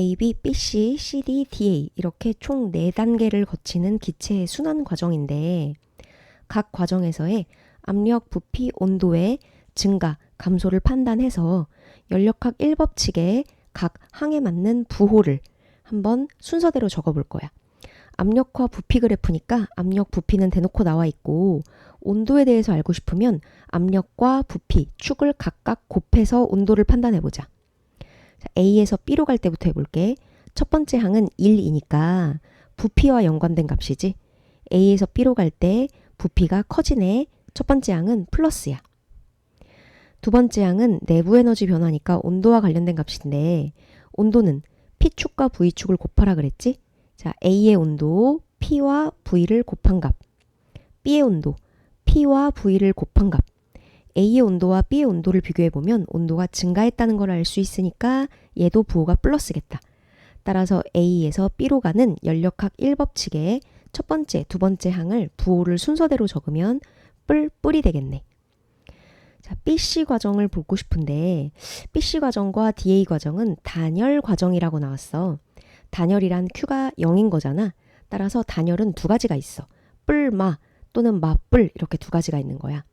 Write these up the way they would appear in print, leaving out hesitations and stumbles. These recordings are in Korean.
A, B, B, C, C, D, DA 이렇게 총 4단계를 거치는 기체의 순환 과정인데 각 과정에서의 압력, 부피, 온도의 증가, 감소를 판단해서 연력학 1법칙에 각 항에 맞는 부호를 한번 순서대로 적어볼 거야. 압력과 부피 그래프니까 압력, 부피는 대놓고 나와 있고 온도에 대해서 알고 싶으면 압력과 부피, 축을 각각 곱해서 온도를 판단해보자. A에서 B로 갈 때부터 해볼게. 첫 번째 항은 1이니까 부피와 연관된 값이지. A에서 B로 갈 때 부피가 커지네. 첫 번째 항은 플러스야. 두 번째 항은 내부 에너지 변화니까 온도와 관련된 값인데 온도는 P축과 V축을 곱하라 그랬지? 자, A의 온도 P와 V를 곱한 값. B의 온도 P와 V를 곱한 값. A의 온도와 B의 온도를 비교해보면 온도가 증가했다는 걸 알 수 있으니까 얘도 부호가 플러스겠다. 따라서 A에서 B로 가는 연력학 1법칙의 첫 번째, 두 번째 항을 부호를 순서대로 적으면 뿔이 되겠네. 자, BC 과정을 보고 싶은데 BC 과정과 DA 과정은 단열 과정이라고 나왔어. 단열이란 Q가 0인 거잖아. 따라서 단열은 두 가지가 있어. 뿔마 또는 마뿔 이렇게 두 가지가 있는 거야.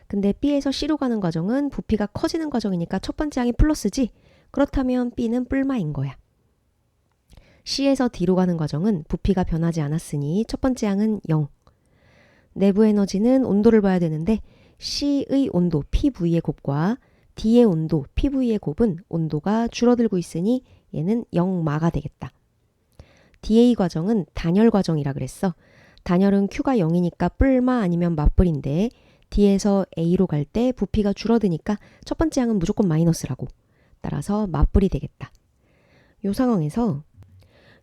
근데 B에서 C로 가는 과정은 부피가 커지는 과정이니까 첫 번째 항이 플러스지. 그렇다면 B는 뿔마인 거야. C에서 D로 가는 과정은 부피가 변하지 않았으니 첫 번째 항은 0. 내부 에너지는 온도를 봐야 되는데 C의 온도 PV의 곱과 D의 온도 PV의 곱은 온도가 줄어들고 있으니 얘는 0마가 되겠다. DA 과정은 단열 과정이라 그랬어. 단열은 Q가 0이니까 뿔마 아니면 마뿔인데 D에서 A로 갈 때 부피가 줄어드니까 첫 번째 항은 무조건 마이너스라고. 따라서 마뿔이 되겠다. 이 상황에서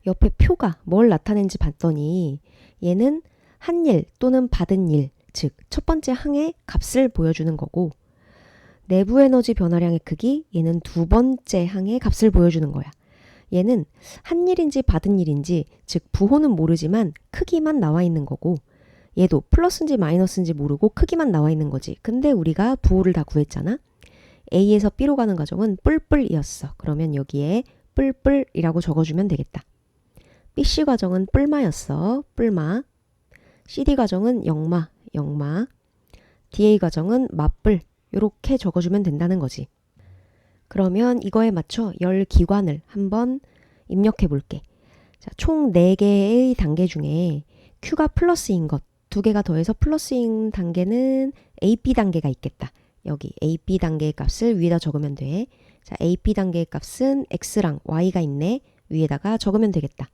옆에 표가 뭘 나타낸지 봤더니 얘는 한 일 또는 받은 일, 즉 첫 번째 항의 값을 보여주는 거고 내부 에너지 변화량의 크기, 얘는 두 번째 항의 값을 보여주는 거야. 얘는 한 일인지 받은 일인지, 즉 부호는 모르지만 크기만 나와 있는 거고 얘도 플러스인지 마이너스인지 모르고 크기만 나와 있는 거지. 근데 우리가 부호를 다 구했잖아. A에서 B로 가는 과정은 뿔뿔이었어. 그러면 여기에 뿔뿔이라고 적어주면 되겠다. BC 과정은 뿔마였어. 뿔마. CD 과정은 영마, 영마. DA 과정은 마뿔. 이렇게 적어주면 된다는 거지. 그러면 이거에 맞춰 열 기관을 한번 입력해 볼게. 자, 총 4개의 단계 중에 Q가 플러스인 것 2개가 더해서 플러스인 단계는 AP 단계가 있겠다. 여기 AP 단계의 값을 위에다 적으면 돼. 자, AP 단계의 값은 X랑 Y가 있네. 위에다가 적으면 되겠다.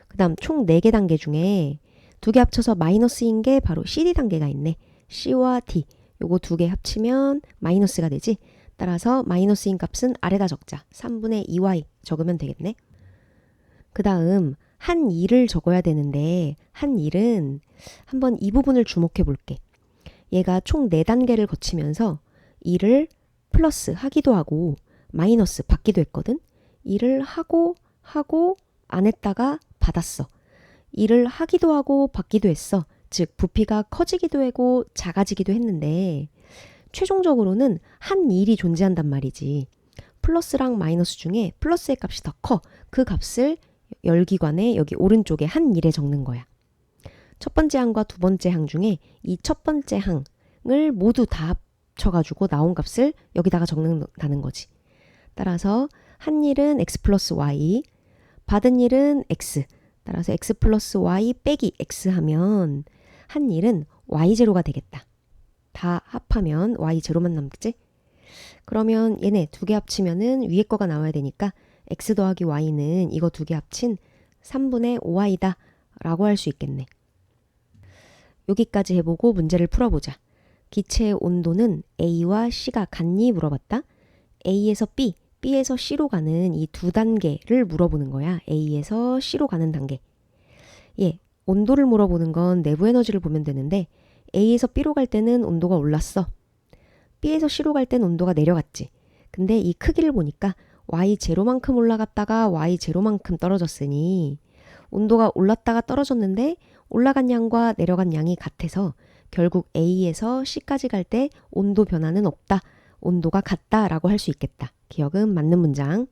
그 다음 총 4개 단계 중에 2개 합쳐서 마이너스인 게 바로 CD 단계가 있네. C와 D. 요거 2개 합치면 마이너스가 되지. 따라서 마이너스인 값은 아래다 적자. 3분의 2Y 적으면 되겠네. 그 다음 한 일을 적어야 되는데 한 일은 한번 이 부분을 주목해 볼게. 얘가 총 4단계를 거치면서 일을 플러스 하기도 하고 마이너스 받기도 했거든. 일을 하고 안 했다가 받았어. 일을 하기도 하고 받기도 했어. 즉 부피가 커지기도 하고 작아지기도 했는데 최종적으로는 한 일이 존재한단 말이지. 플러스랑 마이너스 중에 플러스의 값이 더 커. 그 값을 열기관의 여기 오른쪽에 한 일에 적는 거야. 첫 번째 항과 두 번째 항 중에 이 첫 번째 항을 모두 다 합쳐가지고 나온 값을 여기다가 적는다는 거지. 따라서 한 일은 x 플러스 y, 받은 일은 x. 따라서 x 플러스 y 빼기 x 하면 한 일은 y0가 되겠다. 다 합하면 y0만 남겠지? 그러면 얘네 2개 합치면은 위에 거가 나와야 되니까 x 더하기 y는 이거 2개 합친 3분의 5y다 라고 할 수 있겠네. 여기까지 해보고 문제를 풀어보자. 기체의 온도는 A와 C가 같니 물어봤다. A에서 B, B에서 C로 가는 이 2단계를 물어보는 거야. A에서 C로 가는 단계. 온도를 물어보는 건 내부 에너지를 보면 되는데 A에서 B로 갈 때는 온도가 올랐어. B에서 C로 갈 때는 온도가 내려갔지. 근데 이 크기를 보니까 Y0만큼 올라갔다가 Y0만큼 떨어졌으니 온도가 올랐다가 떨어졌는데 올라간 양과 내려간 양이 같아서 결국 A에서 C까지 갈 때 온도 변화는 없다. 온도가 같다라고 할 수 있겠다. 기억은 맞는 문장.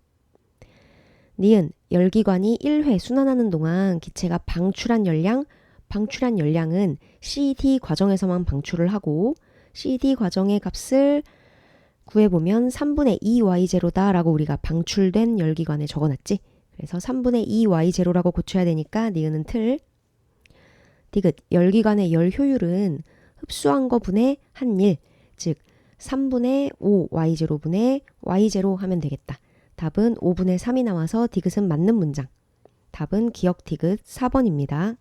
니은 열기관이 1회 순환하는 동안 기체가 방출한 열량은 CD 과정에서만 방출을 하고 CD 과정의 값을 구해보면 3분의 2y0다 라고 우리가 방출된 열기관에 적어놨지. 그래서 3분의 2y0라고 고쳐야 되니까 니은은 틀. 디귿 열기관의 열 효율은 흡수한 거 분의 한일, 즉 3분의 5y0 분의 y0 하면 되겠다. 답은 5분의 3이 나와서 디귿은 맞는 문장. 답은 기억 디귿 4번입니다.